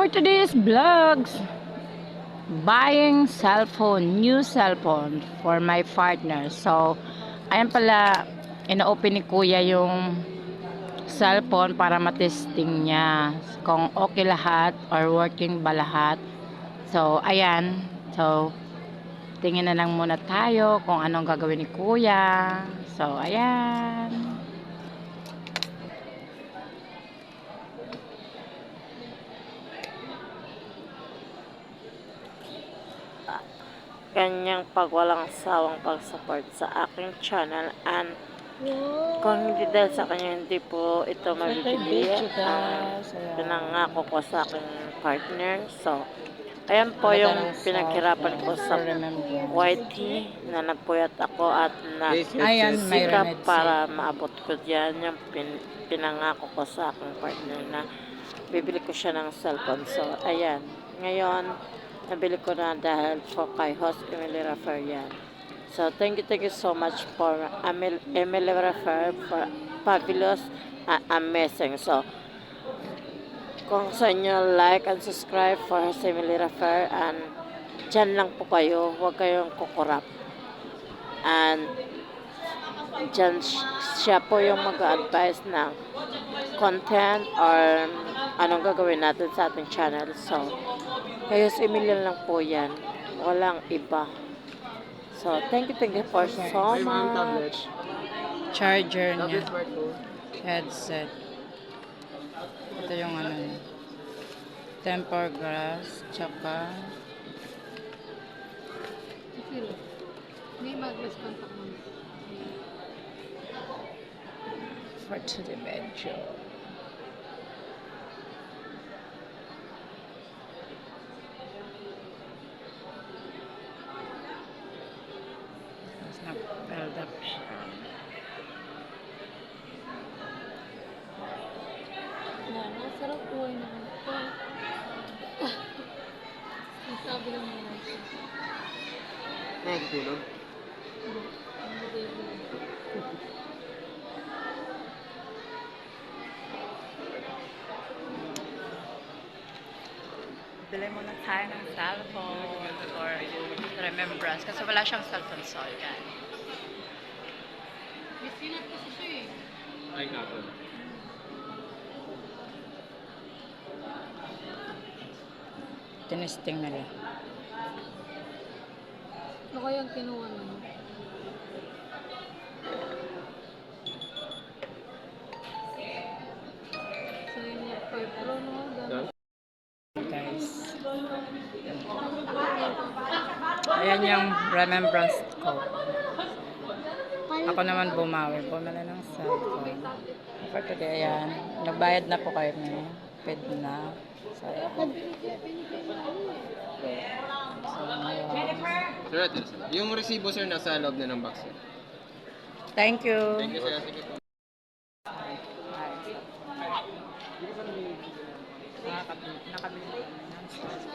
for today's vlogs, buying new cellphone for my partner. So, ayan pala, ina-open ni Kuya yung cellphone para matesting niya kung okay lahat or working ba lahat. So, ayan. So, tingin na lang muna tayo kung anong gagawin ni Kuya. So, ayan. Kanyang pagwalang sawang pag-support sa aking channel, and kung hindi dahil sa kanya, hindi po ito mabibili ang pinangako ko sa aking partner. So, ayan po yung pinaghirapan ko sa YT na nagpuyat ako at nagsikap para maabot ko dyan yung pinangako ko sa aking partner na bibili ko siya ng cellphone. So, ayan. Ngayon, nabili ko na dahil po kay Host Emily Rafer yan. So, thank you so much for Emily Rafer for fabulous, amazing. So, kung sa inyo, like and subscribe for Emily Rafer, and dyan lang po kayo, huwag kayong kukurap. And dyan siya po yung mag-advise ng content or anong gagawin natin sa ating channel. So, kayo si Emilian lang po yan. Walang iba. So, thank you for so much. Charger niya. Headset. Ito yung ano niya. Tempered glass. Tsaka may mag-glass contact mo. for to the medyo. Mas nag-build up siya. Sarap buhay naman ito. Sabi lang naman siya. Nagtulog? Bili muna tayo ng cellphone for remembrance. Kasi wala siyang cellphone, so yan. May sinat kasi siya eh. Ay, nga po. Tinesting nila. Ano kaya ang kinuha naman? So yung Note 5 Pro, no? Guys. Ayan yung remembrance ko. Ako naman bumawi. Bumili ng cellphone. For today, ayan. Nagbayad na po kayo na. Paid na. So, Sir, yung resibo sir nasa loob na ng box sir. thank you. Thank you sir. Sige po. Nakabili kami ng cellphone.